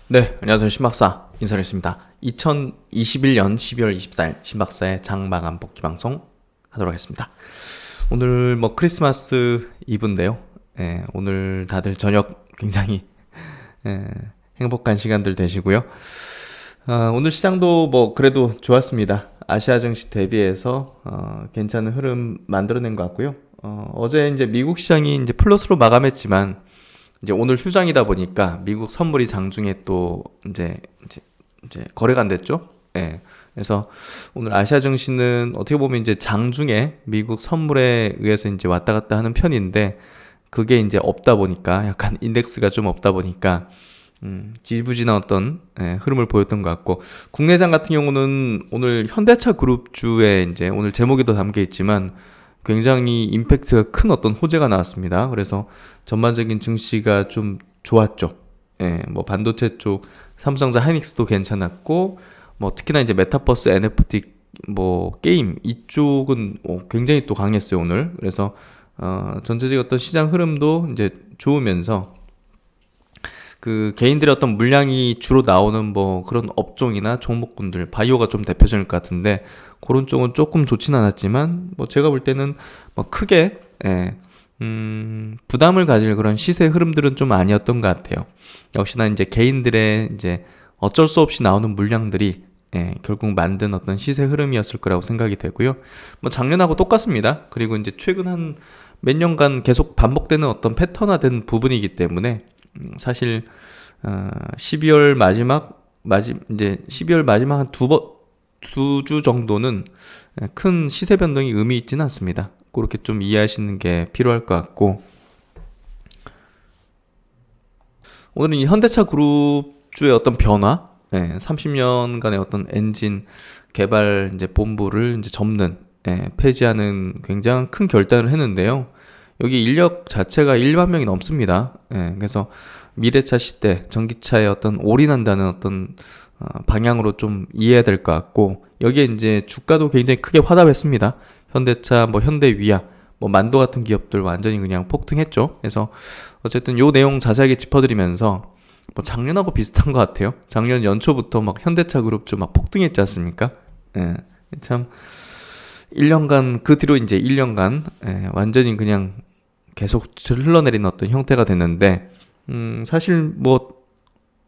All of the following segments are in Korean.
네, 안녕하세요. 신박사 인사드리겠습니다. 2021년 12월 24일 신박사의 장마감 복귀 방송 하도록 하겠습니다. 오늘 뭐 크리스마스 이브인데요. 오늘 다들 저녁 굉장히 예, 행복한 시간들 되시고요. 오늘 시장도 뭐 그래도 좋았습니다. 아시아 증시 대비해서 괜찮은 흐름 만들어낸 것 같고요. 어제 이제 미국 시장이 이제 플러스로 마감했지만 이제 오늘 휴장이다 보니까 미국 선물이 장중에 또 이제 거래가 안 됐죠. 예. 그래서 오늘 아시아 증시는 어떻게 보면 이제 장중에 미국 선물에 의해서 이제 왔다 갔다 하는 편인데 그게 이제 없다 보니까 약간 인덱스가 좀 없다 보니까 지지부진한 어떤 흐름을 보였던 것 같고 국내장 같은 경우는 오늘 현대차 그룹주에 이제 오늘 제목에도 담겨 있지만 굉장히 임팩트가 큰 어떤 호재가 나왔습니다. 그래서 전반적인 증시가 좀 좋았죠. 뭐 반도체 쪽 삼성전자 하이닉스도 괜찮았고 뭐 특히나 이제 메타버스 NFT 뭐 게임 이쪽은 굉장히 또 강했어요 오늘. 그래서 전체적인 어떤 시장 흐름도 이제 좋으면서 그 개인들의 어떤 물량이 주로 나오는 뭐 그런 업종이나 종목군들 바이오가 좀 대표적일 것 같은데 그런 쪽은 조금 좋진 않았지만 뭐 제가 볼 때는 뭐 크게 부담을 가질 그런 시세 흐름들은 좀 아니었던 것 같아요. 역시나 이제 개인들의 이제 어쩔 수 없이 나오는 물량들이 결국 만든 어떤 시세 흐름이었을 거라고 생각이 되고요. 뭐 작년하고 똑같습니다. 그리고 이제 최근 한 몇 년간 계속 반복되는 어떤 패턴화된 부분이기 때문에 사실 12월 이제 12월 마지막 한 두 주 정도는 큰 시세 변동이 의미 있지는 않습니다. 그렇게 좀 이해하시는 게 필요할 것 같고 오늘은 이 현대차 그룹주의 어떤 변화, 30년간의 어떤 엔진 개발 이제 본부를 이제 접는 폐지하는 굉장히 큰 결단을 했는데요. 여기 인력 자체가 1만 명이 넘습니다. 그래서 미래차 시대, 전기차에 어떤 올인한다는 어떤 방향으로 좀 이해해야 될 것 같고 여기에 이제 주가도 굉장히 크게 화답했습니다. 현대차, 뭐 현대위아, 뭐 만도 같은 기업들 완전히 그냥 폭등했죠. 그래서 어쨌든 요 내용 자세하게 짚어드리면서 뭐 작년하고 비슷한 것 같아요. 작년 연초부터 막 현대차 그룹주 막 폭등했지 않습니까? 참 1년간 그 뒤로 이제 1년간 완전히 그냥 계속 흘러내리는 어떤 형태가 됐는데 사실 뭐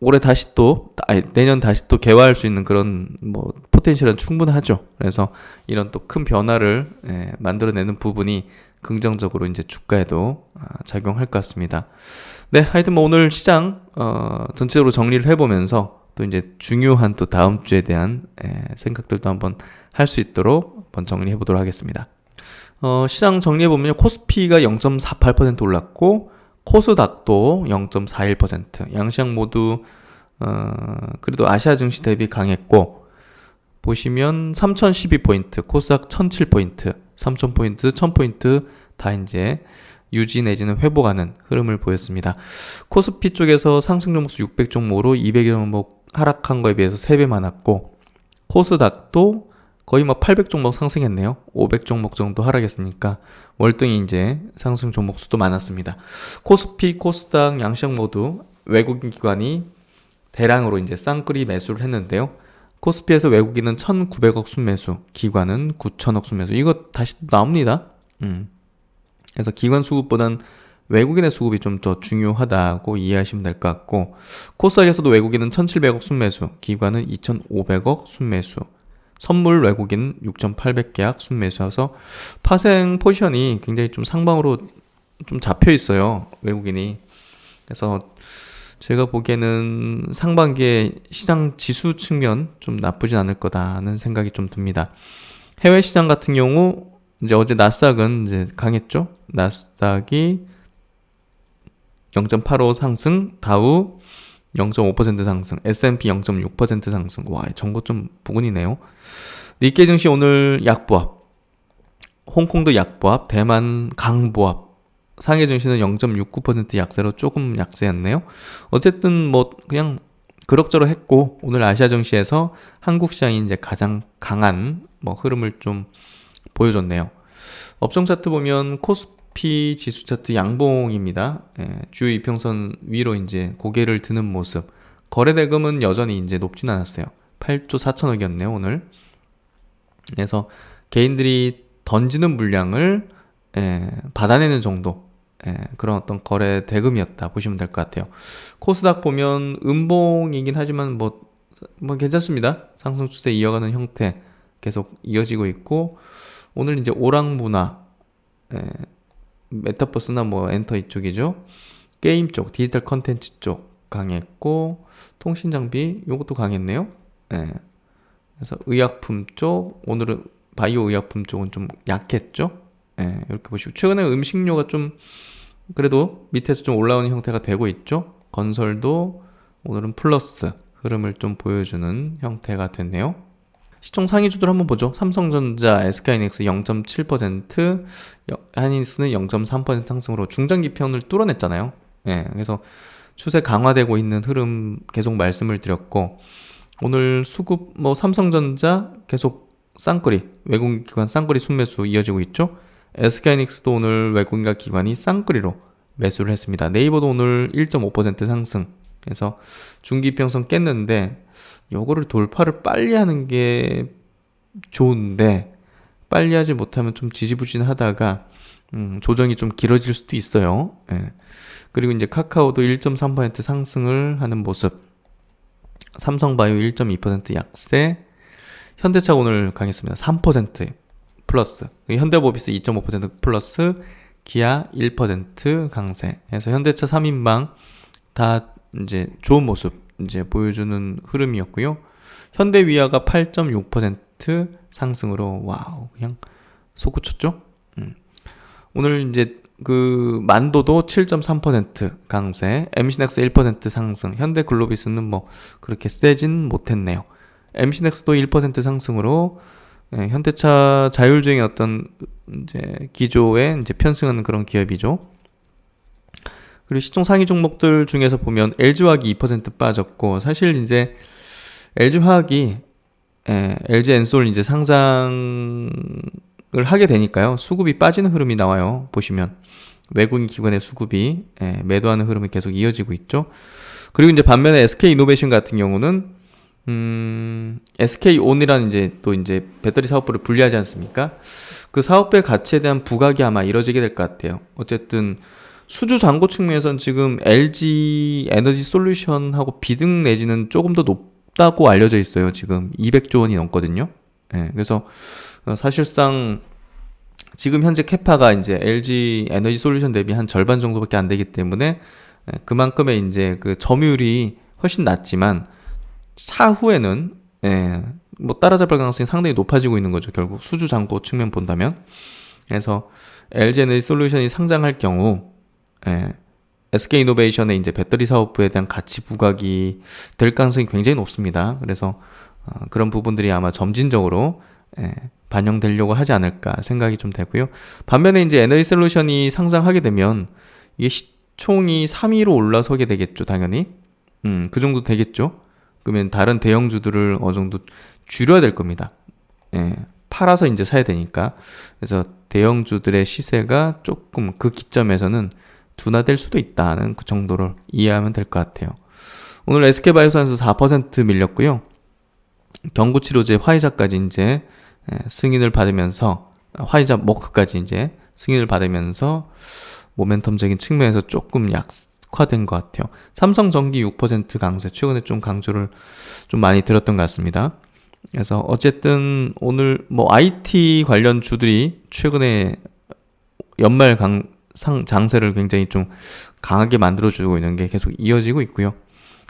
올해 다시 또 내년 다시 또 개화할 수 있는 그런 뭐 포텐셜은 충분하죠. 그래서 이런 또 큰 변화를 만들어내는 부분이 긍정적으로 이제 주가에도 작용할 것 같습니다. 네, 하여튼 뭐 오늘 시장 전체적으로 정리를 해보면서 또 이제 중요한 또 다음 주에 대한 생각들도 한번 할 수 있도록 한번 정리해 보도록 하겠습니다. 시장 정리해 보면 코스피가 0.48% 올랐고 코스닥도 0.41%, 양시장 모두 그래도 아시아 증시 대비 강했고 보시면 3012포인트, 코스닥 1007포인트, 3000포인트, 1000포인트 다 이제 유지 내지는 회복하는 흐름을 보였습니다. 코스피 쪽에서 상승 종목수 600종목으로 200여 종목 하락한 거에 비해서 3배 많았고 코스닥도 거의 뭐 800종목 상승했네요. 500종목 정도 하락했으니까 월등히 이제 상승 종목 수도 많았습니다. 코스피, 코스닥, 양시장 모두 외국인 기관이 대량으로 이제 쌍끌이 매수를 했는데요. 코스피에서 외국인은 1,900억 순매수, 기관은 9천억 순매수. 이거 다시 나옵니다. 그래서 기관 수급보단 외국인의 수급이 좀 더 중요하다고 이해하시면 될 것 같고 코스닥에서도 외국인은 1,700억 순매수, 기관은 2,500억 순매수. 선물 외국인 6,800계약 순매수여서 파생 포지션이 굉장히 좀 상방으로 좀 잡혀 있어요. 외국인이. 그래서 제가 보기에는 상반기에 시장 지수 측면 좀 나쁘진 않을 거다는 생각이 좀 듭니다. 해외 시장 같은 경우 이제 어제 나스닥은 이제 강했죠. 나스닥이 0.85 상승, 다우 0.5% 상승, S&P 0.6% 상승. 와, 정보 좀 부근이네요. 니케이 증시 오늘 약보합, 홍콩도 약보합, 대만 강보합, 상해 증시는 0.69% 약세로 조금 약세였네요. 어쨌든 뭐 그냥 그럭저럭 했고 오늘 아시아 증시에서 한국 시장이 이제 가장 강한 뭐 흐름을 좀 보여줬네요. 업종 차트 보면 코스피 지수 차트 양봉입니다. 주요 이평선 위로 이제 고개를 드는 모습. 거래 대금은 여전히 이제 높진 않았어요. 8조 4천억이었네요, 오늘. 그래서 개인들이 던지는 물량을 받아내는 정도, 그런 어떤 거래 대금이었다 보시면 될 것 같아요. 코스닥 보면 음봉이긴 하지만 뭐 괜찮습니다. 상승 추세 이어가는 형태 계속 이어지고 있고, 오늘 이제 오락문화, 메타버스나 뭐 엔터 이쪽이죠. 게임 쪽, 디지털 컨텐츠 쪽 강했고, 통신 장비 요것도 강했네요. 그래서 의약품 쪽, 오늘은 바이오 의약품 쪽은 좀 약했죠. 이렇게 보시고, 최근에 음식료가 좀 그래도 밑에서 좀 올라오는 형태가 되고 있죠. 건설도 오늘은 플러스 흐름을 좀 보여주는 형태가 됐네요. 시총 상위주들 한번 보죠. 삼성전자, SK하이닉스 0.7%, 하이닉스는 0.3% 상승으로 중장기편을 뚫어냈잖아요. 그래서 추세 강화되고 있는 흐름 계속 말씀을 드렸고, 오늘 수급 삼성전자 계속 쌍끌이, 외국기관 쌍끌이 순매수 이어지고 있죠. SK하이닉스도 오늘 외국인과 기관이 쌍끌이로 매수를 했습니다. 네이버도 오늘 1.5% 상승. 그래서 중기평선 깼는데 요거를 돌파를 빨리 하는 게 좋은데, 빨리 하지 못하면 좀 지지부진하다가 조정이 좀 길어질 수도 있어요. 그리고 이제 카카오도 1.3% 상승을 하는 모습. 삼성바이오 1.2% 약세. 현대차 오늘 강했습니다. 3% 플러스. 현대모비스 2.5% 플러스. 기아 1% 강세. 그래서 현대차 3인방 다 이제 좋은 모습 이제 보여주는 흐름이었고요. 현대위아가 8.6% 상승으로 와우, 그냥 솟구쳤죠. 오늘 이제 그 만도도 7.3% 강세, MC넥스 1% 상승, 현대글로비스는 뭐 그렇게 세진 못했네요. MC넥스도 1% 상승으로 현대차 자율주행의 어떤 이제 기조에 이제 편승하는 그런 기업이죠. 그리고 시총 상위 종목들 중에서 보면 LG화학이 2% 빠졌고, 사실 이제 LG화학이 LG엔솔 이제 상장을 하게 되니까요, 수급이 빠지는 흐름이 나와요. 보시면 외국인 기관의 수급이 매도하는 흐름이 계속 이어지고 있죠. 그리고 이제 반면에 SK이노베이션 같은 경우는 SK온이라는 이제 또 이제 배터리 사업부를 분리하지 않습니까? 그 사업의 가치에 대한 부각이 아마 이뤄지게 될 것 같아요. 어쨌든 수주 잔고 측면에서는 지금 LG 에너지 솔루션하고 비등 내지는 조금 더 높다고 알려져 있어요. 지금 200조 원이 넘거든요. 그래서 사실상 지금 현재 캐파가 이제 LG 에너지 솔루션 대비 한 절반 정도밖에 안 되기 때문에 그만큼의 이제 그 점유율이 훨씬 낮지만 차후에는 뭐 따라잡을 가능성이 상당히 높아지고 있는 거죠. 결국 수주 잔고 측면 본다면. 그래서 LG 에너지 솔루션이 상장할 경우 SK이노베이션의 이제 배터리 사업부에 대한 가치 부각이 될 가능성이 굉장히 높습니다. 그래서 그런 부분들이 아마 점진적으로 반영되려고 하지 않을까 생각이 좀 되고요. 반면에 이제 에너지 솔루션이 상장하게 되면 이게 시총이 3위로 올라서게 되겠죠, 당연히. 그 정도 되겠죠. 그러면 다른 대형주들을 어느 정도 줄여야 될 겁니다. 팔아서 이제 사야 되니까. 그래서 대형주들의 시세가 조금 그 기점에서는 둔화될 수도 있다는 그 정도를 이해하면 될 것 같아요. 오늘 SK바이오사이언스 4% 밀렸고요. 경구치료제 화이자까지 이제 승인을 받으면서, 화이자 머크까지 이제 승인을 받으면서 모멘텀적인 측면에서 조금 약화된 것 같아요. 삼성전기 6% 강세, 최근에 좀 강조를 좀 많이 들었던 것 같습니다. 그래서 어쨌든 오늘 뭐 IT 관련 주들이 최근에 연말 장세를 굉장히 좀 강하게 만들어주고 있는 게 계속 이어지고 있고요.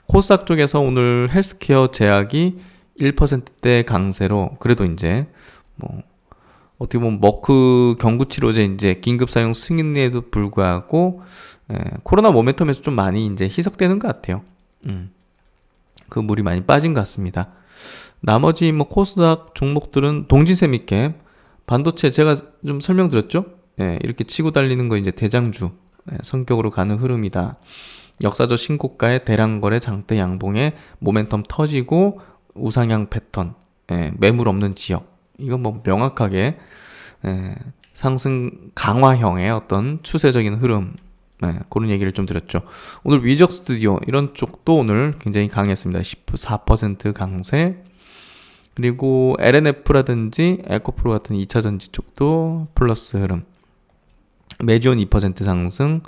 코스닥 쪽에서 오늘 헬스케어 제약이 1%대 강세로, 그래도 이제 뭐 어떻게 보면 머크 경구치료제 이제 긴급 사용 승인에도 불구하고 코로나 모멘텀에서 좀 많이 이제 희석되는 것 같아요. 그 물이 많이 빠진 것 같습니다. 나머지 뭐 코스닥 종목들은 동지세미캡, 반도체 제가 좀 설명드렸죠? 이렇게 치고 달리는 거 이제 대장주 성격으로 가는 흐름이다. 역사적 신고가의 대량거래 장대 양봉에 모멘텀 터지고 우상향 패턴, 매물 없는 지역. 이건 뭐 명확하게 상승 강화형의 어떤 추세적인 흐름 네, 그런 얘기를 좀 드렸죠. 오늘 위적 스튜디오 이런 쪽도 오늘 굉장히 강했습니다. 14% 강세. 그리고 LNF라든지 에코프로 같은 2차전지 쪽도 플러스 흐름. 메지온 2% 상승.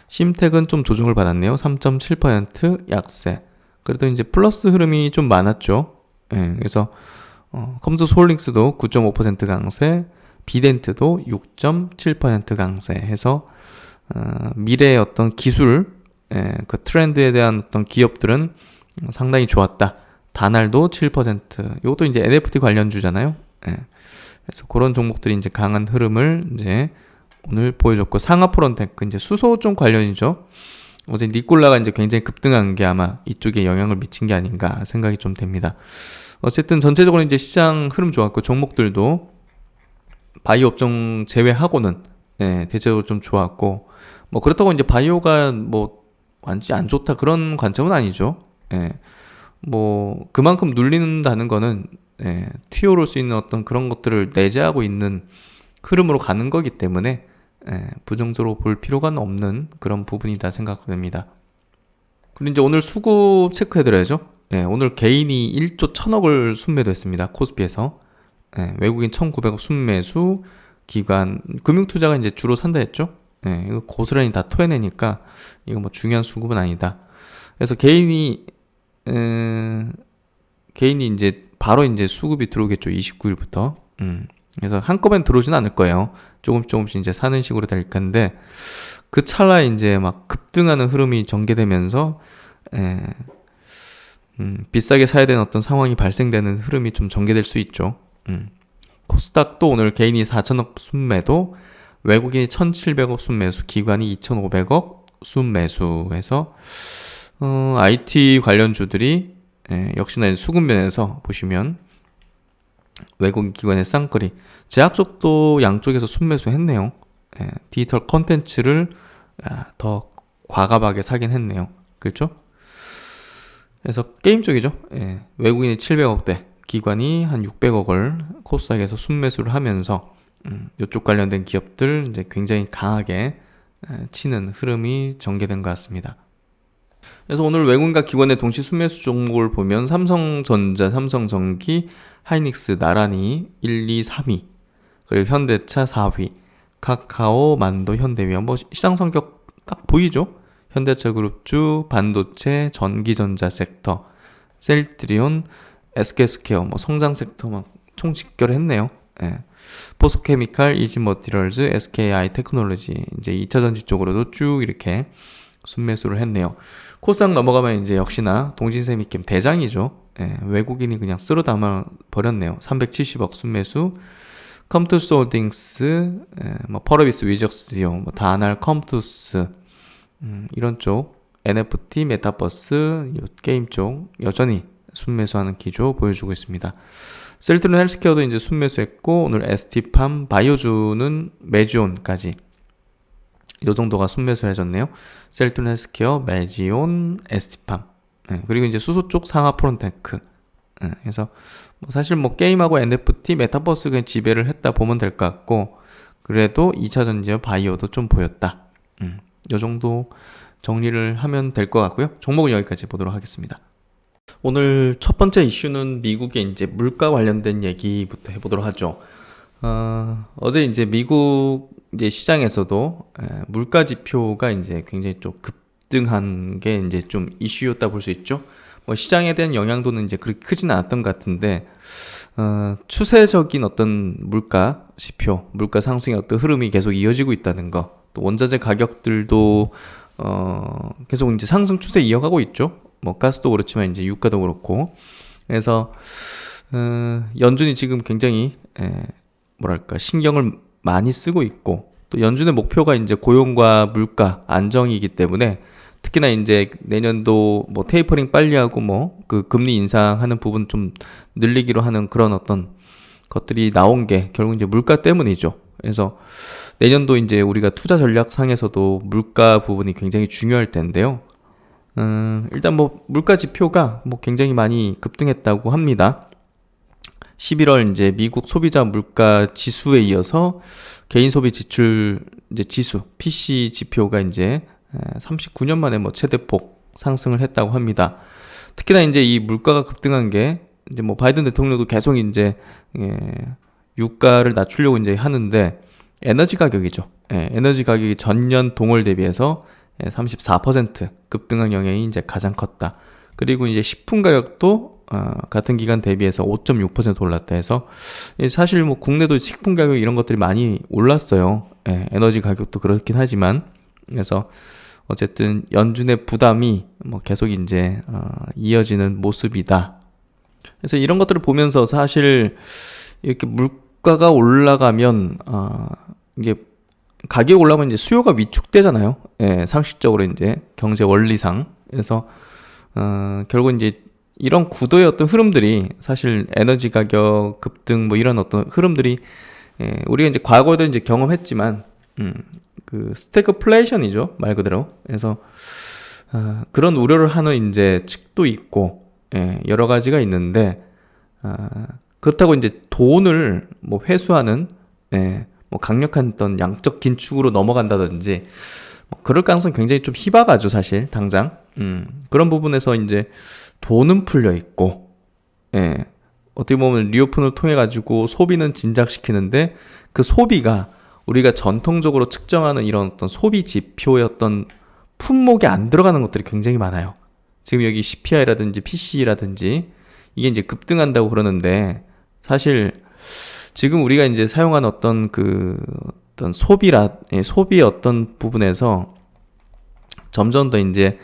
심텍은 좀 조정을 받았네요. 3.7% 약세. 그래도 이제 플러스 흐름이 좀 많았죠. 예, 그래서 컴스홀딩스도 9.5% 강세, 비덴트도 6.7% 강세 해서 미래의 어떤 기술, 그 트렌드에 대한 어떤 기업들은 상당히 좋았다. 다날도 7%. 이것도 이제 NFT 관련주잖아요. 그래서 그런 종목들이 이제 강한 흐름을 이제 오늘 보여줬고, 상하프론테크 이제 수소 쪽 관련이죠. 어제 니콜라가 이제 굉장히 급등한 게 아마 이쪽에 영향을 미친 게 아닌가 생각이 좀 됩니다. 어쨌든 전체적으로 이제 시장 흐름 좋았고, 종목들도 바이오 업종 제외하고는 대체적으로 좀 좋았고, 뭐 그렇다고 이제 바이오가 뭐 완전히 안 좋다 그런 관점은 아니죠. 뭐 그만큼 눌린다는 거는 튀어올 수 있는 어떤 그런 것들을 내재하고 있는 흐름으로 가는 거기 때문에 부정적으로 볼 필요가 없는 그런 부분이다 생각됩니다. 그리고 이제 오늘 수급 체크해드려야죠. 오늘 개인이 1조 1000억을 순매도했습니다. 코스피에서. 외국인 1900억 순매수, 기관, 금융투자가 이제 주로 산다 했죠. 이거 고스란히 다 토해내니까 이거 뭐 중요한 수급은 아니다. 그래서 개인이 이제 바로 이제 수급이 들어오겠죠. 29일부터. 그래서 한꺼번에 들어오진 않을 거예요. 조금씩 이제 사는 식으로 될 건데, 그 찰나에 이제 막 급등하는 흐름이 전개되면서, 비싸게 사야 되는 어떤 상황이 발생되는 흐름이 좀 전개될 수 있죠. 코스닥도 오늘 개인이 4천억 순매도, 외국인이 1,700억 순매수, 기관이 2,500억 순매수해서 IT 관련주들이 역시나 수급면에서 보시면 외국인 기관의 쌍끌이, 제약 쪽도 양쪽에서 순매수 했네요. 디지털 컨텐츠를 더 과감하게 사긴 했네요. 그렇죠? 그래서 게임 쪽이죠. 외국인이 700억대, 기관이 한 600억을 코스닥에서 순매수를 하면서 이쪽 관련된 기업들 이제 굉장히 강하게 치는 흐름이 전개된 것 같습니다. 그래서 오늘 외국인과 기관의 동시 순매수 종목을 보면 삼성전자, 삼성전기, 하이닉스 나란히 1, 2, 3위, 그리고 현대차 4위, 카카오, 만도, 현대위험. 뭐 시장 성격 딱 보이죠? 현대차 그룹주, 반도체, 전기전자 섹터, 셀트리온, SK스퀘어, 뭐 성장 섹터 막 총 집결했네요. 포스케미칼, 이지머티리얼즈, SKI 테크놀로지, 이제 2차전지 쪽으로도 쭉 이렇게 순매수를 했네요. 코스닥 넘어가면 이제 역시나 동진세미캠 대장이죠. 외국인이 그냥 쓸어 담아 버렸네요. 370억 순매수. 컴투스 홀딩스, 뭐 퍼러비스, 위적 스튜디오, 뭐 다날, 컴투스, 이런 쪽, NFT, 메타버스, 게임 쪽 여전히 순매수하는 기조 보여주고 있습니다. 셀트리온 헬스케어도 이제 순매수했고, 오늘 ST팜, 바이오주는 메지온까지 이 정도가 순매수를 해줬네요. 셀트리온 헬스케어, 메지온, ST팜, 그리고 이제 수소 쪽 상하프론테크. 그래서 뭐 사실 뭐 게임하고 NFT, 메타버스 그냥 지배를 했다 보면 될 것 같고, 그래도 2차전지와 바이오도 좀 보였다. 이 정도 정리를 하면 될 것 같고요. 종목은 여기까지 보도록 하겠습니다. 오늘 첫 번째 이슈는 미국의 이제 물가 관련된 얘기부터 해보도록 하죠. 어제 이제 미국 이제 시장에서도 물가 지표가 이제 굉장히 좀 급등한 게 이제 좀 이슈였다 볼 수 있죠. 뭐 시장에 대한 영향도는 이제 그렇게 크지는 않았던 것 같은데, 추세적인 어떤 물가 지표, 물가 상승의 어떤 흐름이 계속 이어지고 있다는 거, 또 원자재 가격들도 계속 이제 상승 추세 이어가고 있죠. 뭐 가스도 그렇지만 이제 유가도 그렇고, 그래서 연준이 지금 굉장히 뭐랄까 신경을 많이 쓰고 있고, 또 연준의 목표가 이제 고용과 물가 안정이기 때문에, 특히나 이제 내년도 뭐 테이퍼링 빨리 하고 뭐 그 금리 인상하는 부분 좀 늘리기로 하는 그런 어떤 것들이 나온 게 결국 이제 물가 때문이죠. 그래서 내년도 이제 우리가 투자 전략 상에서도 물가 부분이 굉장히 중요할 텐데요. 일단 뭐 물가 지표가 뭐 굉장히 많이 급등했다고 합니다. 11월 이제 미국 소비자 물가 지수에 이어서 개인 소비 지출 이제 지수, PC 지표가 이제 39년 만에 뭐 최대폭 상승을 했다고 합니다. 특히나 이제 이 물가가 급등한 게 이제 뭐 바이든 대통령도 계속 이제 유가를 낮추려고 이제 하는데 에너지 가격이죠. 에너지 가격이 전년 동월 대비해서 34% 급등한 영향이 이제 가장 컸다. 그리고 이제 식품 가격도 같은 기간 대비해서 5.6% 올랐다 해서 사실 뭐 국내도 식품 가격 이런 것들이 많이 올랐어요. 에너지 가격도 그렇긴 하지만 그래서 어쨌든 연준의 부담이 뭐 계속 이제 이어지는 모습이다. 그래서 이런 것들을 보면서 사실 이렇게 물가가 올라가면 이게 가격이 올라가면 이제 수요가 위축되잖아요. 상식적으로 이제 경제 원리상. 그래서 결국 이제 이런 구도의 어떤 흐름들이 사실 에너지 가격 급등 뭐 이런 어떤 흐름들이 우리가 이제 과거에도 이제 경험했지만 그 스태그플레이션이죠, 말 그대로. 그래서 그런 우려를 하는 이제 측도 있고 여러 가지가 있는데 그렇다고 이제 돈을 뭐 회수하는 뭐 강력한 어떤 양적 긴축으로 넘어간다든지 뭐 그럴 가능성이 굉장히 좀 희박하죠, 사실 당장. 그런 부분에서 이제 돈은 풀려 있고 어떻게 보면 리오픈을 통해 가지고 소비는 진작시키는데 그 소비가 우리가 전통적으로 측정하는 이런 어떤 소비 지표의 어떤 품목에 안 들어가는 것들이 굉장히 많아요. 지금 여기 CPI라든지 PC라든지 이게 이제 급등한다고 그러는데 사실 지금 우리가 이제 사용하는 어떤 어떤 소비의 어떤 부분에서 점점 더 이제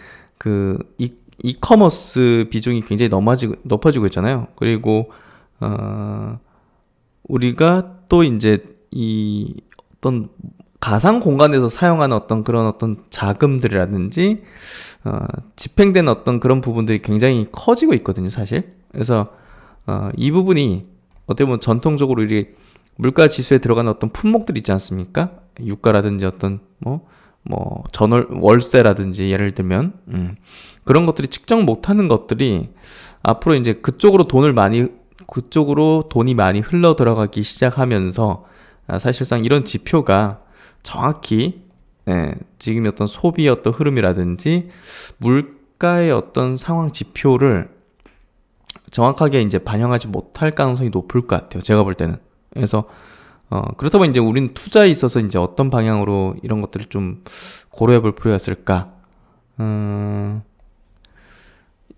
이커머스 비중이 굉장히 높아지고 있잖아요. 그리고 우리가 또 이제 이 어떤 가상 공간에서 사용하는 어떤 그런 어떤 자금들이라든지 집행되는 어떤 그런 부분들이 굉장히 커지고 있거든요, 사실. 그래서 이 부분이 어떻게 보면 전통적으로 우리 물가 지수에 들어가는 어떤 품목들 있지 않습니까? 유가라든지 어떤 월세라든지 예를 들면 그런 것들이 측정 못하는 것들이 앞으로 이제 그쪽으로 돈이 많이 흘러 들어가기 시작하면서 사실상 이런 지표가 정확히 지금의 어떤 소비의 어떤 흐름이라든지 물가의 어떤 상황 지표를 정확하게 이제 반영하지 못할 가능성이 높을 것 같아요. 제가 볼 때는. 그래서 그렇다면 이제 우리는 투자에 있어서 이제 어떤 방향으로 이런 것들을 좀 고려해 볼 필요가 있을까?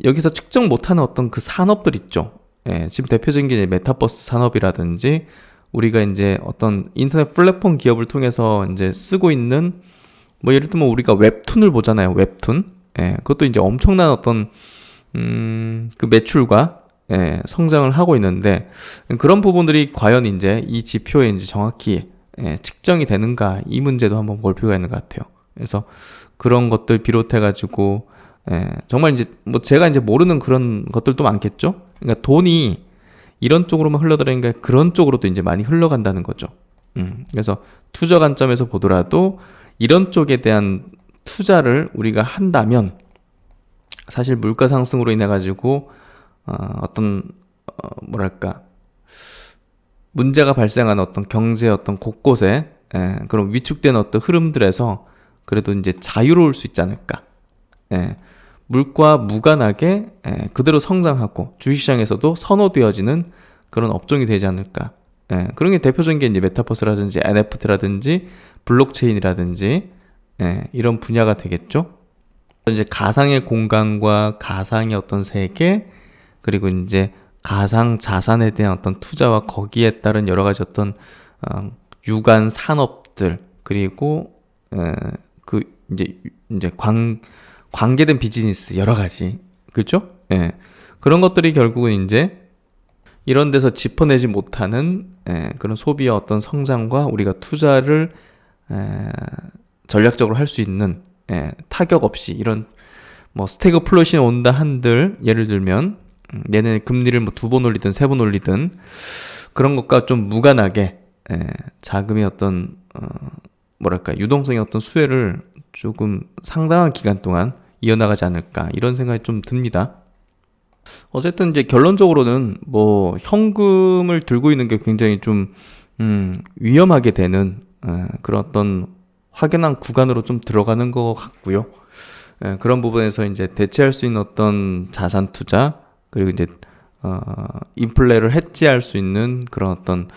여기서 측정 못하는 어떤 그 산업들 있죠. 지금 대표적인 게 이제 메타버스 산업이라든지 우리가 이제 어떤 인터넷 플랫폼 기업을 통해서 이제 쓰고 있는 뭐 예를 들면 우리가 웹툰을 보잖아요. 웹툰. 그것도 이제 엄청난 어떤 그 매출과 성장을 하고 있는데 그런 부분들이 과연 이제 이 지표에 이제 정확히 측정이 되는가 이 문제도 한번 볼 필요가 있는 것 같아요. 그래서 그런 것들 비롯해 가지고 정말 이제 뭐 제가 이제 모르는 그런 것들도 많겠죠. 그러니까 돈이 이런 쪽으로만 흘러들어니까 그런 쪽으로도 이제 많이 흘러간다는 거죠. 그래서 투자 관점에서 보더라도 이런 쪽에 대한 투자를 우리가 한다면 사실 물가 상승으로 인해 가지고 뭐랄까 문제가 발생한 어떤 경제 어떤 곳곳에 그런 위축된 어떤 흐름들에서 그래도 이제 자유로울 수 있지 않을까. 물과 무관하게 그대로 성장하고 주식시장에서도 선호되어지는 그런 업종이 되지 않을까. 그런 게 대표적인 게 이제 메타버스라든지 NFT라든지 블록체인이라든지 이런 분야가 되겠죠. 이제 가상의 공간과 가상의 어떤 세계 그리고 이제 가상 자산에 대한 어떤 투자와 거기에 따른 여러 가지 어떤 유관 산업들 그리고 그 이제 관계된 비즈니스 여러 가지 그렇죠? 그런 것들이 결국은 이제 이런 데서 짚어내지 못하는 그런 소비의 어떤 성장과 우리가 투자를 전략적으로 할 수 있는 타격 없이 이런 뭐 스태그플레이션이 온다 한들 예를 들면 얘네 금리를 뭐 2번 올리든 3번 올리든 그런 것과 좀 무관하게 자금의 어떤 뭐랄까 유동성의 어떤 수혜를 조금 상당한 기간 동안 이어나가지 않을까 이런 생각이 좀 듭니다. 어쨌든 이제 결론적으로는 뭐 현금을 들고 있는 게 굉장히 좀 위험하게 되는 그런 어떤 확연한 구간으로 좀 들어가는 것 같고요. 그런 부분에서 이제 대체할 수 있는 어떤 자산 투자, 그리고 이제 인플레를 해지할 수 있는 그런 어떤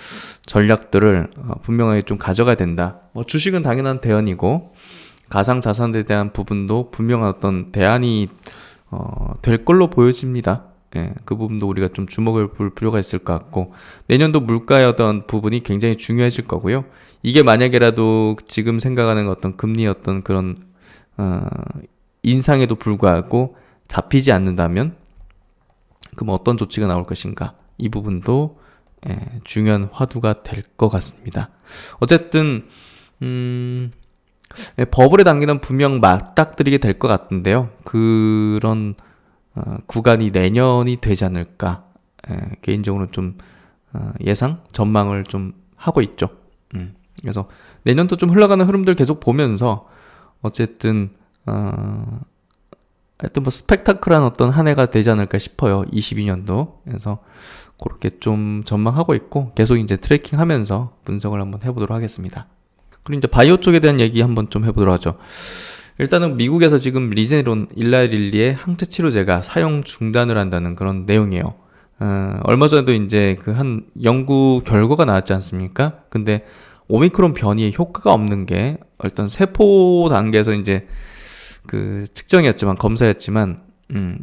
전략들을 분명하게 좀 가져가야 된다. 뭐 주식은 당연한 대안이고 가상 자산에 대한 부분도 분명한 어떤 대안이 될 걸로 보여집니다. 그 부분도 우리가 좀 주목을 볼 필요가 있을 것 같고, 내년도 물가의 어떤 부분이 굉장히 중요해질 거고요. 이게 만약에라도 지금 생각하는 어떤 금리 어떤 그런 인상에도 불구하고 잡히지 않는다면 그럼 어떤 조치가 나올 것인가, 이 부분도 중요한 화두가 될 것 같습니다. 어쨌든 버블에 담기는 분명 맞닥뜨리게 될 것 같은데요. 그런 구간이 내년이 되지 않을까, 개인적으로 좀 예상 전망을 좀 하고 있죠. 그래서 내년도 좀 흘러가는 흐름들 계속 보면서 어쨌든 하여튼 뭐 스펙타클한 어떤 한 해가 되지 않을까 싶어요. 22년도. 그래서 그렇게 좀 전망하고 있고 계속 이제 트래킹하면서 분석을 한번 해보도록 하겠습니다. 그리고 이제 바이오 쪽에 대한 얘기 한번 좀 해보도록 하죠. 일단은 미국에서 지금 리제론 일라릴리의 항체 치료제가 사용 중단을 한다는 그런 내용이에요. 얼마 전에도 이제 그 한 연구 결과가 나왔지 않습니까? 근데 오미크론 변이에 효과가 없는 게 일단 세포 단계에서 이제 그 측정이었지만, 검사였지만,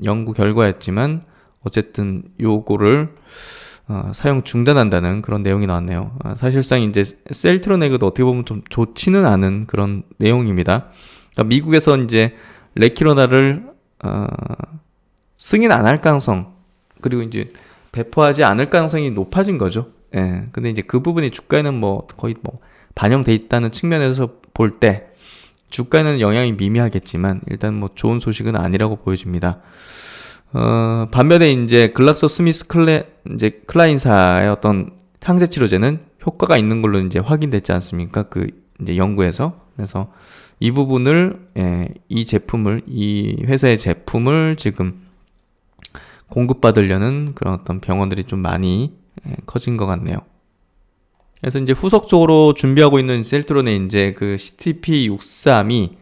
연구 결과였지만, 어쨌든 요거를 사용 중단한다는 그런 내용이 나왔네요. 사실상 이제 셀트로넥도 어떻게 보면 좀 좋지는 않은 그런 내용입니다. 그러니까 미국에서 이제 레키로나를 승인 안 할 가능성, 그리고 이제 배포하지 않을 가능성이 높아진 거죠. 근데 이제 그 부분이 주가에는 뭐 거의 뭐 반영돼 있다는 측면에서 볼 때 주가에는 영향이 미미하겠지만 일단 뭐 좋은 소식은 아니라고 보여집니다. 반면에 이제 글락소 스미스 클라인사의 어떤 항체 치료제는 효과가 있는 걸로 이제 확인됐지 않습니까? 그 이제 연구에서. 그래서 이 부분을, 이 회사의 제품을 지금 공급받으려는 그런 어떤 병원들이 좀 많이 커진 것 같네요. 그래서 이제 후속적으로 준비하고 있는 셀트론의 이제 그 CTP63이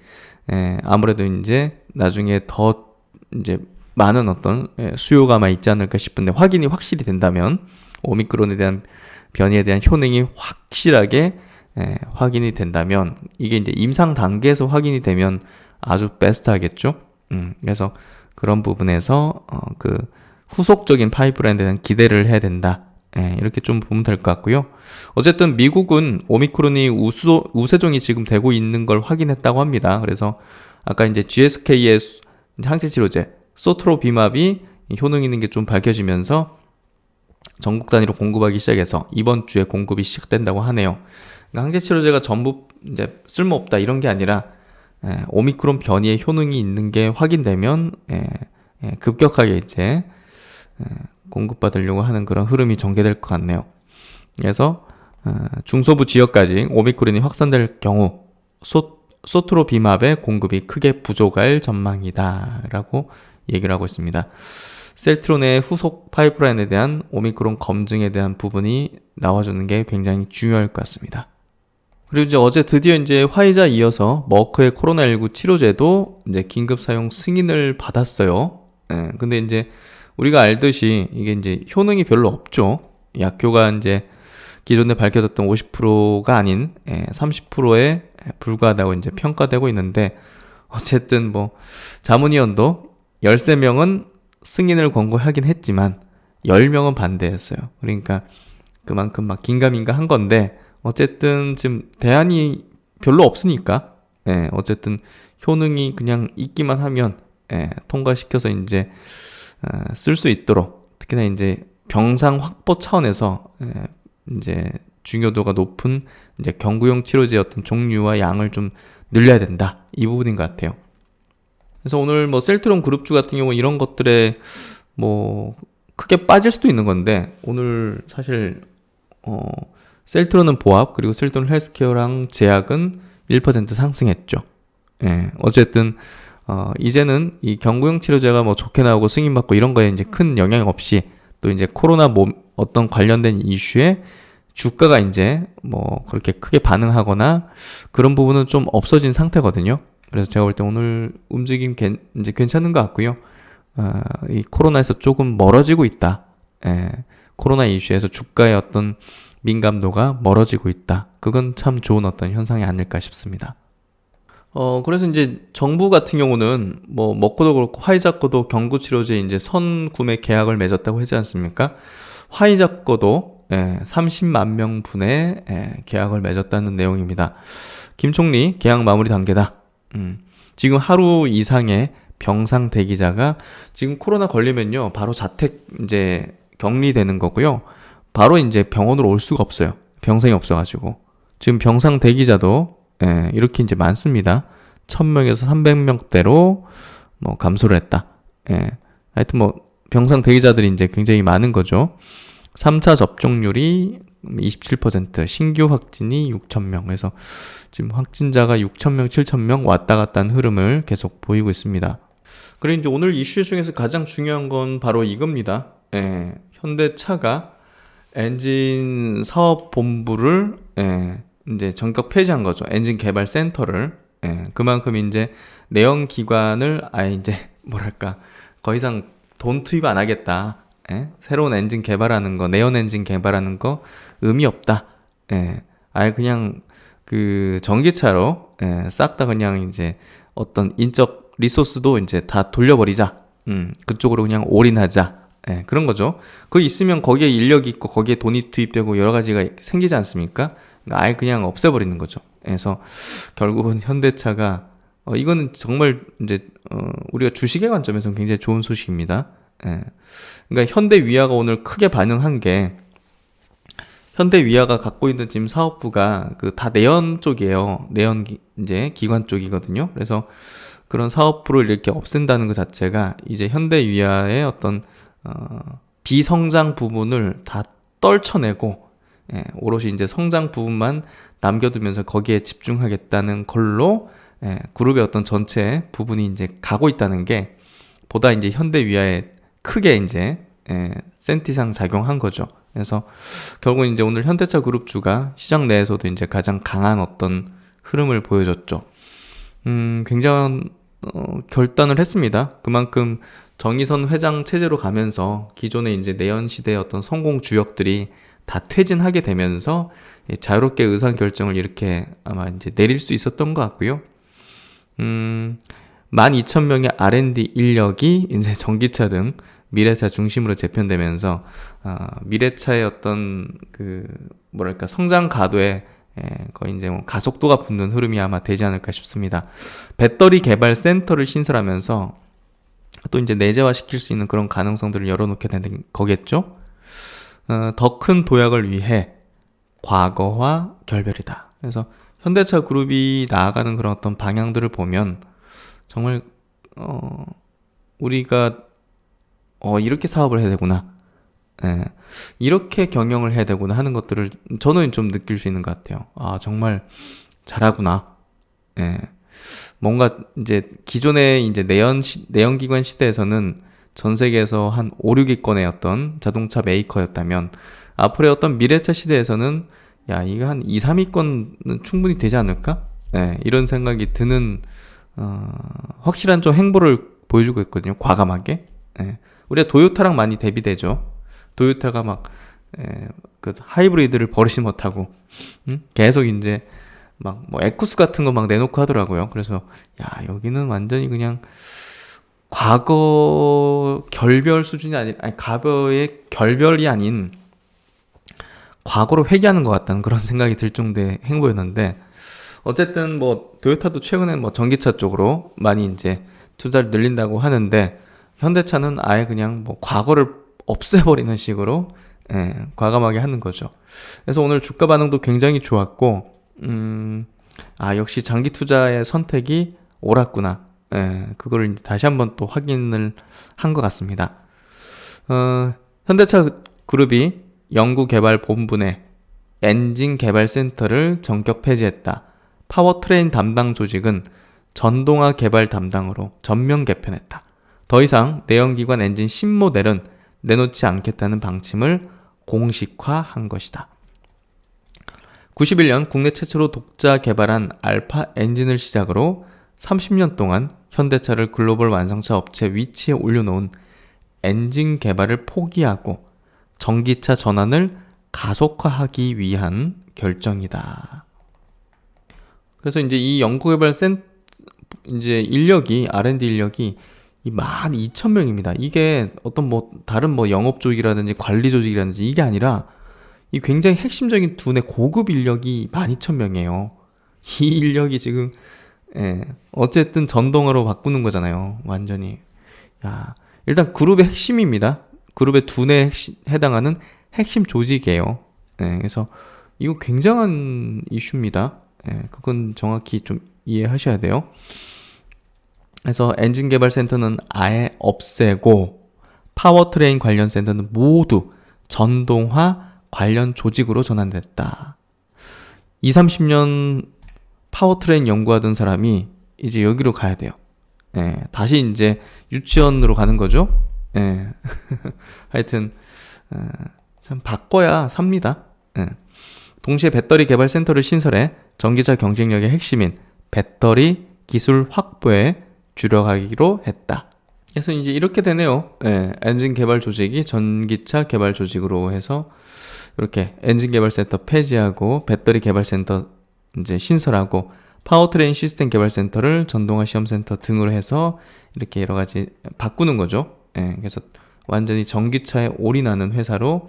아무래도 이제 나중에 더 이제 많은 어떤 수요가 있지 않을까 싶은데, 확인이 확실히 된다면 오미크론에 대한 변이에 대한 효능이 확실하게 확인이 된다면, 이게 이제 임상 단계에서 확인이 되면 아주 베스트하겠죠. 그래서 그런 부분에서 그 후속적인 파이프라인에 대한 기대를 해야 된다. 이렇게 좀 보면 될 것 같고요. 어쨌든 미국은 오미크론이 우세종이 지금 되고 있는 걸 확인했다고 합니다. 그래서 아까 이제 GSK의 항체 치료제 소트로비마비 효능 있는 게 좀 밝혀지면서 전국 단위로 공급하기 시작해서 이번 주에 공급이 시작된다고 하네요. 그러니까 항체 치료제가 전부 이제 쓸모없다 이런 게 아니라 오미크론 변이의 효능이 있는 게 확인되면 급격하게 이제 공급받으려고 하는 그런 흐름이 전개될 것 같네요. 그래서 중서부 지역까지 오미크론이 확산될 경우 소트로비마베 공급이 크게 부족할 전망이다 라고 얘기를 하고 있습니다. 셀트론의 후속 파이프라인에 대한 오미크론 검증에 대한 부분이 나와주는 게 굉장히 중요할 것 같습니다. 그리고 이제 어제 드디어 이제 화이자 이어서 머크의 코로나19 치료제도 이제 긴급 사용 승인을 받았어요. 근데 이제 우리가 알듯이 이게 이제 효능이 별로 없죠. 약효가 이제 기존에 밝혀졌던 50%가 아닌 30%에 불과하다고 이제 평가되고 있는데, 어쨌든 뭐 자문위원도 13명은 승인을 권고하긴 했지만 10명은 반대했어요. 그러니까 그만큼 막 긴가민가 한 건데, 어쨌든 지금 대안이 별로 없으니까 어쨌든 효능이 그냥 있기만 하면 통과시켜서 이제 쓸 수 있도록, 특히나 이제 병상 확보 차원에서 이제 중요도가 높은 이제 경구용 치료제 어떤 종류와 양을 좀 늘려야 된다, 이 부분인 것 같아요. 그래서 오늘 뭐 셀트론 그룹주 같은 경우 이런 것들에 뭐 크게 빠질 수도 있는 건데, 오늘 사실 셀트론은 보합, 그리고 셀트론 헬스케어랑 제약은 1% 상승했죠. 어쨌든 이제는 이 경구용 치료제가 뭐 좋게 나오고 승인받고 이런 거에 이제 큰 영향 없이 또 이제 코로나 어떤 관련된 이슈에 주가가 이제 뭐 그렇게 크게 반응하거나 그런 부분은 좀 없어진 상태거든요. 그래서 제가 볼 때 오늘 움직임 이제 괜찮은 것 같고요. 이 코로나에서 조금 멀어지고 있다. 예, 코로나 이슈에서 주가의 어떤 민감도가 멀어지고 있다. 그건 참 좋은 어떤 현상이 아닐까 싶습니다. 그래서 이제 정부 같은 경우는 뭐 먹고도 그렇고 화이자 거도 경구치료제 이제 선구매 계약을 맺었다고 하지 않습니까? 화이자 거도 30만 명분의 계약을 맺었다는 내용입니다. 김 총리 계약 마무리 단계다. 지금 하루 이상의 병상 대기자가 지금 코로나 걸리면요 바로 자택 이제 격리되는 거고요. 바로 이제 병원으로 올 수가 없어요. 병상이 없어가지고 지금 병상 대기자도 이렇게 이제 많습니다. 1000명에서 300명대로 뭐 감소를 했다. 하여튼 뭐 병상 대기자들이 이제 굉장히 많은 거죠. 3차 접종률이 27%, 신규 확진이 6,000명. 그래서 지금 확진자가 6,000명, 7,000명 왔다 갔다 하는 흐름을 계속 보이고 있습니다. 그리고 이제 오늘 이슈 중에서 가장 중요한 건 바로 이겁니다. 현대차가 엔진 사업 본부를 이제 전격 폐지한 거죠. 엔진 개발 센터를. 그만큼 이제 내연 기관을 아예 이제 뭐랄까 더 이상 돈 투입 안 하겠다. 새로운 엔진 개발하는 거, 내연 엔진 개발하는 거 의미 없다. 아예 그냥 그 전기차로 싹 다 그냥 이제 어떤 인적 리소스도 이제 다 돌려버리자. 그쪽으로 그냥 올인하자. 그런 거죠. 그거 있으면 거기에 인력이 있고 거기에 돈이 투입되고 여러 가지가 생기지 않습니까? 그러니까 아예 그냥 없애버리는 거죠. 그래서 결국은 현대차가 이거는 정말 이제 우리가 주식의 관점에서는 굉장히 좋은 소식입니다. 그러니까 현대위아가 오늘 크게 반응한 게 현대위아가 갖고 있는 지금 사업부가 그 다 내연 쪽이에요. 내연 이제 기관 쪽이거든요. 그래서 그런 사업부를 이렇게 없앤다는 것 자체가 이제 현대위아의 어떤 비성장 부분을 다 떨쳐내고 오롯이 이제 성장 부분만 남겨두면서 거기에 집중하겠다는 걸로 그룹의 어떤 전체 부분이 이제 가고 있다는 게 보다 이제 현대위아에 크게 이제 센티상 작용한 거죠. 그래서 결국 이제 오늘 현대차 그룹주가 시장 내에서도 이제 가장 강한 어떤 흐름을 보여줬죠. 굉장한 결단을 했습니다. 그만큼 정의선 회장 체제로 가면서 기존의 이제 내연 시대의 어떤 성공 주역들이 다 퇴진하게 되면서 자유롭게 의사 결정을 이렇게 아마 이제 내릴 수 있었던 것 같고요. 12,000명의 R&D 인력이 이제 전기차 등 미래차 중심으로 재편되면서 미래차의 어떤 그 뭐랄까 성장 가도에 거의 이제 뭐 가속도가 붙는 흐름이 아마 되지 않을까 싶습니다. 배터리 개발 센터를 신설하면서 또 이제 내재화 시킬 수 있는 그런 가능성들을 열어놓게 되는 거겠죠. 더 큰 도약을 위해 과거와 결별이다. 그래서 현대차 그룹이 나아가는 그런 어떤 방향들을 보면 정말 우리가 이렇게 사업을 해야 되구나. 이렇게 경영을 해야 되구나 하는 것들을 저는 좀 느낄 수 있는 것 같아요. 아, 정말 잘하구나. 뭔가 이제 기존의 이제 내연기관 시대에서는 전 세계에서 한 5, 6위권의 어떤 자동차 메이커였다면 앞으로의 어떤 미래차 시대에서는 야, 이거 한 2, 3위권은 충분히 되지 않을까? 이런 생각이 드는 확실한 좀 행보를 보여주고 있거든요. 과감하게. 우리가 도요타랑 많이 대비되죠. 도요타가 막 그 하이브리드를 버리지 못하고 계속 이제 막 뭐 에쿠스 같은 거 막 내놓고 하더라고요. 그래서 야, 여기는 완전히 그냥 과거 결별 수준이 아니 과거의 결별이 아닌 과거로 회귀하는 것 같다는 그런 생각이 들 정도의 행보였는데 어쨌든 뭐 도요타도 최근에 뭐 전기차 쪽으로 많이 이제 투자를 늘린다고 하는데 현대차는 아예 그냥 뭐 과거를 없애버리는 식으로 과감하게 하는 거죠. 그래서 오늘 주가 반응도 굉장히 좋았고 역시 장기 투자의 선택이 옳았구나. 그거를 다시 한번 또 확인을 한 것 같습니다. 현대차 그룹이 연구개발본부 내 엔진 개발센터를 전격 폐지했다. 파워트레인 담당 조직은 전동화 개발 담당으로 전면 개편했다. 더 이상 내연기관 엔진 신모델은 내놓지 않겠다는 방침을 공식화한 것이다. 91년 국내 최초로 독자 개발한 알파 엔진을 시작으로 30년 동안 현대차를 글로벌 완성차 업체 위치에 올려놓은 엔진 개발을 포기하고 전기차 전환을 가속화하기 위한 결정이다. 그래서 이제 이 연구개발 이제 인력이 R&D 인력이 이 12,000명입니다. 이게 어떤 뭐 다른 뭐 영업 조직이라든지 관리 조직이라든지 이게 아니라 이 굉장히 핵심적인 두뇌 고급 인력이 12,000명이에요. 이 인력이 지금 어쨌든 전동화로 바꾸는 거잖아요. 완전히. 야, 일단 그룹의 핵심입니다. 그룹의 두뇌에 해당하는 핵심 조직이에요. 그래서 이거 굉장한 이슈입니다. 그건 정확히 좀 이해하셔야 돼요. 그래서 엔진 개발 센터는 아예 없애고 파워트레인 관련 센터는 모두 전동화 관련 조직으로 전환됐다. 20, 30년 파워트레인 연구하던 사람이 이제 여기로 가야 돼요. 다시 이제 유치원으로 가는 거죠. 하여튼 참 바꿔야 삽니다. 동시에 배터리 개발 센터를 신설해 전기차 경쟁력의 핵심인 배터리 기술 확보에 주력하기로 했다. 그래서 이제 이렇게 되네요. 엔진 개발 조직이 전기차 개발 조직으로 해서 이렇게 엔진 개발 센터 폐지하고 배터리 개발 센터 이제 신설하고 파워트레인 시스템 개발 센터를 전동화 시험 센터 등으로 해서 이렇게 여러 가지 바꾸는 거죠. 그래서 완전히 전기차에 올인하는 회사로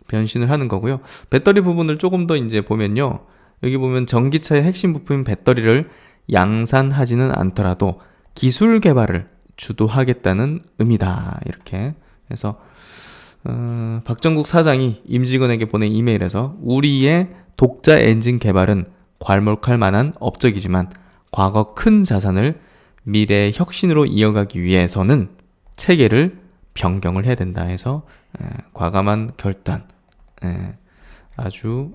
변신을 하는 거고요. 배터리 부분을 조금 더 이제 보면요. 여기 보면 전기차의 핵심 부품인 배터리를 양산하지는 않더라도 기술 개발을 주도하겠다는 의미다. 이렇게 해서 박정국 사장이 임직원에게 보낸 이메일에서 우리의 독자 엔진 개발은 괄목할 만한 업적이지만 과거 큰 자산을 미래의 혁신으로 이어가기 위해서는 체계를 변경을 해야 된다 해서 과감한 결단, 아주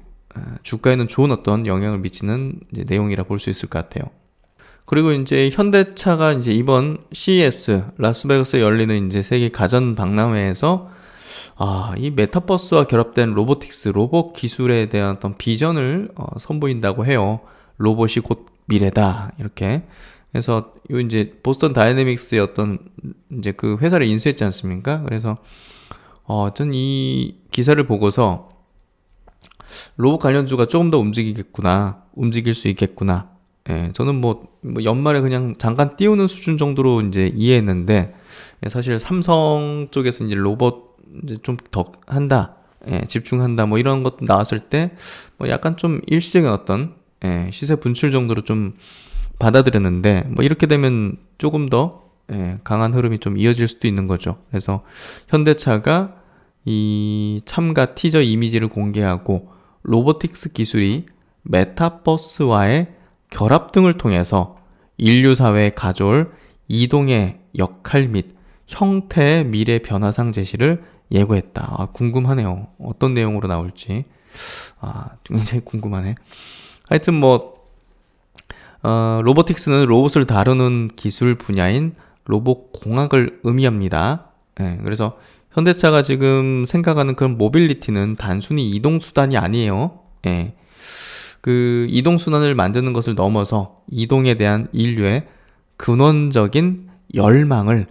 주가에는 좋은 어떤 영향을 미치는 이제 내용이라 볼 수 있을 것 같아요. 그리고 이제 현대차가 이제 이번 CES 라스베가스에 열리는 이제 세계 가전 박람회에서 이 메타버스와 결합된 로보틱스, 로봇 기술에 대한 어떤 비전을 선보인다고 해요. 로봇이 곧 미래다. 이렇게. 그래서 요 이제 보스턴 다이내믹스의 어떤 이제 그 회사를 인수했지 않습니까? 그래서 전 이 기사를 보고서 로봇 관련주가 조금 더 움직일 수 있겠구나. 저는 뭐 연말에 그냥 잠깐 띄우는 수준 정도로 이제 이해했는데, 사실 삼성 쪽에서 이제 로봇 이제 좀 더 한다, 집중한다, 뭐 이런 것 나왔을 때, 뭐 약간 좀 일시적인 어떤, 시세 분출 정도로 좀 받아들였는데, 뭐 이렇게 되면 조금 더, 강한 흐름이 좀 이어질 수도 있는 거죠. 그래서 현대차가 이 참가 티저 이미지를 공개하고, 로보틱스 기술이 메타버스와의 결합 등을 통해서 인류 사회에 가져올 이동의 역할 및 형태의 미래 변화상 제시를 예고했다. 궁금하네요. 어떤 내용으로 나올지. 굉장히 궁금하네. 하여튼 로보틱스는 로봇을 다루는 기술 분야인 로봇 공학을 의미합니다. 그래서 현대차가 지금 생각하는 그런 모빌리티는 단순히 이동수단이 아니에요. 그 이동수단을 만드는 것을 넘어서 이동에 대한 인류의 근원적인 열망을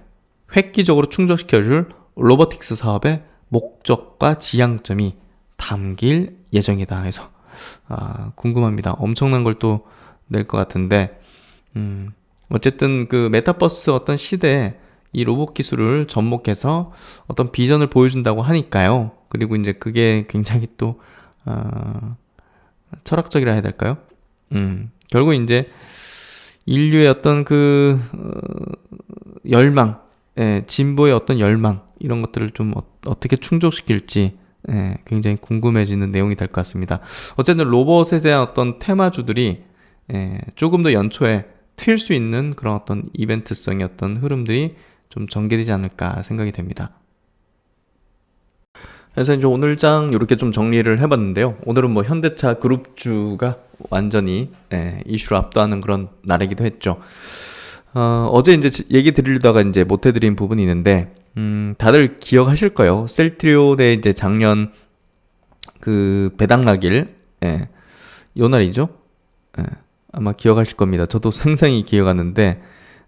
획기적으로 충족시켜줄 로보틱스 사업의 목적과 지향점이 담길 예정이다 해서 궁금합니다. 엄청난 걸 또 낼 것 같은데 어쨌든 그 메타버스 어떤 시대에 이 로봇 기술을 접목해서 어떤 비전을 보여준다고 하니까요. 그리고 이제 그게 굉장히 또 철학적이라 해야 될까요? 결국 이제 인류의 어떤 그 열망, 진보의 어떤 열망 이런 것들을 좀 어떻게 충족시킬지 굉장히 궁금해지는 내용이 될 것 같습니다. 어쨌든 로봇에 대한 어떤 테마주들이 조금 더 연초에 튈 수 있는 그런 어떤 이벤트성의 어떤 흐름들이 좀 전개되지 않을까 생각이 됩니다. 그래서 이제 오늘 장 이렇게 좀 정리를 해봤는데요. 오늘은 뭐 현대차 그룹주가 완전히 이슈를 압도하는 그런 날이기도 했죠. 어제 이제 얘기 드리려다가 이제 못 해드린 부분이 있는데, 다들 기억하실 거예요. 셀트리온의 이제 작년 그 배당락일, 요 날이죠. 예, 아마 기억하실 겁니다. 저도 생생히 기억하는데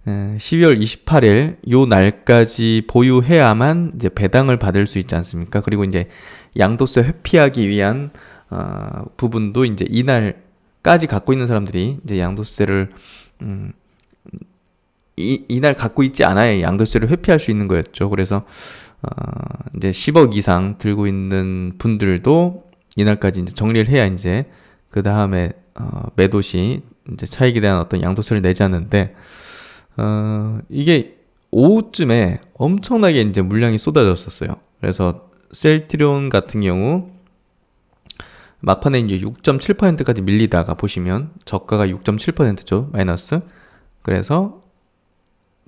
12월 28일 요 날까지 보유해야만 이제 배당을 받을 수 있지 않습니까? 그리고 이제 양도세 회피하기 위한 부분도 이제 이날까지 갖고 있는 사람들이 이제 양도세를 음, 이날 갖고 있지 않아야 양도세를 회피할 수 있는 거였죠. 그래서 이제 10억 이상 들고 있는 분들도 이날까지 이제 정리를 해야 이제 그 다음에 매도 시 이제 차익에 대한 어떤 양도세를 내지 않는데 이게 오후쯤에 엄청나게 이제 물량이 쏟아졌었어요. 그래서 셀트리온 같은 경우 막판에 이제 6.7%까지 밀리다가 보시면 저가가 6.7%죠. 마이너스. 그래서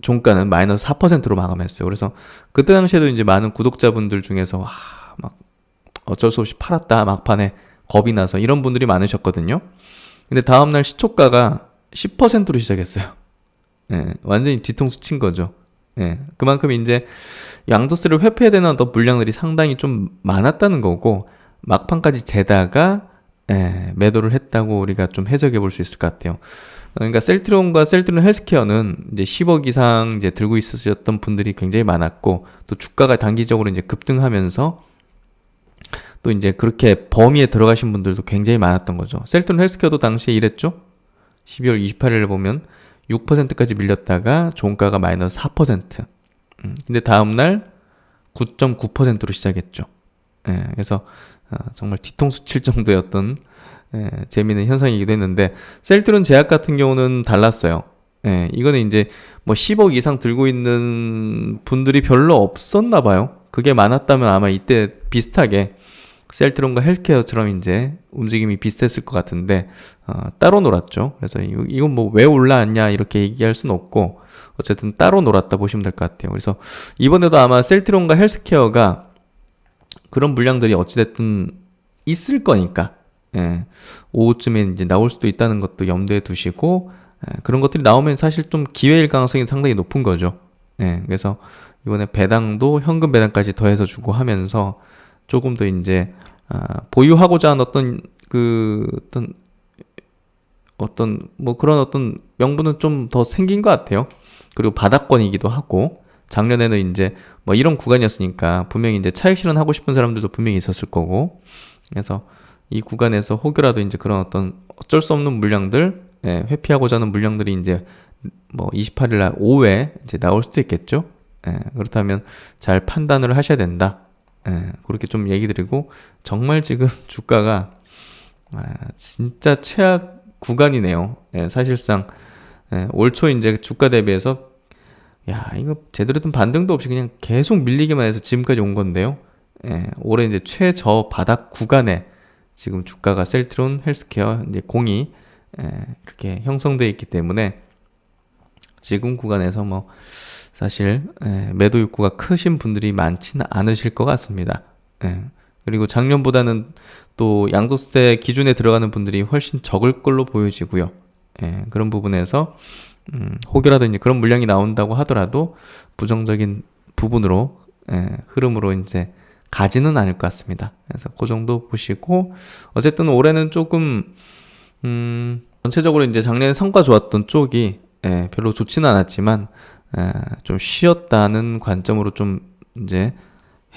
종가는 마이너스 4%로 마감했어요. 그래서 그때 당시에도 이제 많은 구독자분들 중에서 막 어쩔 수 없이 팔았다 막판에 겁이 나서 이런 분들이 많으셨거든요. 근데 다음날 시초가가 10%로 시작했어요. 예, 완전히 뒤통수 친 거죠. 예, 그만큼 이제 양도세를 회피해야 되는 어떤 물량들이 상당히 좀 많았다는 거고 막판까지 재다가 매도를 했다고 우리가 좀 해석해 볼 수 있을 것 같아요. 그러니까 셀트리온과 셀트리온 헬스케어는 이제 10억 이상 이제 들고 있으셨던 분들이 굉장히 많았고 또 주가가 단기적으로 이제 급등하면서 또 이제 그렇게 범위에 들어가신 분들도 굉장히 많았던 거죠. 셀트리온 헬스케어도 당시에 이랬죠. 12월 28일에 보면 6%까지 밀렸다가 종가가 마이너스 4%. 근데 다음날 9.9%로 시작했죠. 그래서 정말 뒤통수 칠 정도였던 재미있는 현상이기도 했는데 셀트론 제약 같은 경우는 달랐어요. 이거는 이제 뭐 10억 이상 들고 있는 분들이 별로 없었나 봐요. 그게 많았다면 아마 이때 비슷하게 셀트론과 헬스케어처럼 이제 움직임이 비슷했을 것 같은데 따로 놀았죠. 그래서 이건 뭐 왜 올라왔냐 이렇게 얘기할 수는 없고 어쨌든 따로 놀았다 보시면 될 것 같아요. 그래서 이번에도 아마 셀트론과 헬스케어가 그런 물량들이 어찌됐든 있을 거니까 오후쯤에 이제 나올 수도 있다는 것도 염두에 두시고 그런 것들이 나오면 사실 좀 기회일 가능성이 상당히 높은 거죠. 그래서 이번에 배당도 현금 배당까지 더해서 주고 하면서 조금 더 이제 보유하고자 하는 어떤 뭐 그런 어떤 명분은 좀 더 생긴 것 같아요. 그리고 바닥권이기도 하고 작년에는 이제 뭐 이런 구간이었으니까 분명히 이제 차익 실현하고 싶은 사람들도 분명히 있었을 거고 그래서 이 구간에서 혹여라도 이제 그런 어떤 어쩔 수 없는 물량들 회피하고자 하는 물량들이 이제 뭐 28일 날 오후에 이제 나올 수도 있겠죠. 그렇다면 잘 판단을 하셔야 된다. 그렇게 좀 얘기 드리고 정말 지금 주가가 진짜 최악 구간이네요. 사실상 올 초 이제 주가 대비해서 야 이거 제대로 된 반등도 없이 그냥 계속 밀리기만 해서 지금까지 온 건데요. 올해 이제 최저 바닥 구간에 지금 주가가 셀트론 헬스케어 이제 공이 이렇게 형성되어 있기 때문에 지금 구간에서 뭐 사실 매도 욕구가 크신 분들이 많지는 않으실 것 같습니다. 그리고 작년보다는 또 양도세 기준에 들어가는 분들이 훨씬 적을 걸로 보여지고요. 그런 부분에서 혹여라도 이제 그런 물량이 나온다고 하더라도 부정적인 부분으로 흐름으로 이제 가지는 않을 것 같습니다. 그래서 그 정도 보시고 어쨌든 올해는 조금 전체적으로 이제 작년에 성과 좋았던 쪽이 별로 좋지는 않았지만 좀 쉬었다는 관점으로 좀 이제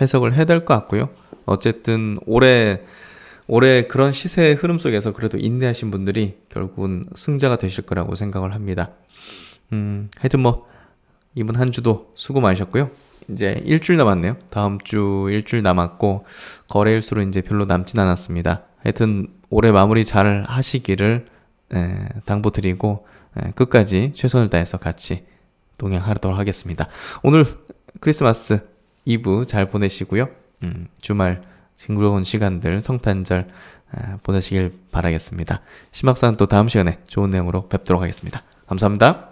해석을 해야 될 것 같고요. 어쨌든 올해 그런 시세의 흐름 속에서 그래도 인내하신 분들이 결국은 승자가 되실 거라고 생각을 합니다. 하여튼 뭐 이번 한 주도 수고 많으셨고요. 이제 일주일 남았네요. 다음 주 일주일 남았고 거래일수로 이제 별로 남진 않았습니다. 하여튼 올해 마무리 잘 하시기를 당부드리고 끝까지 최선을 다해서 같이 동행하도록 하겠습니다. 오늘 크리스마스 이브 잘 보내시고요. 주말 싱그러운 시간들 성탄절 보내시길 바라겠습니다. 심학사는 또 다음 시간에 좋은 내용으로 뵙도록 하겠습니다. 감사합니다.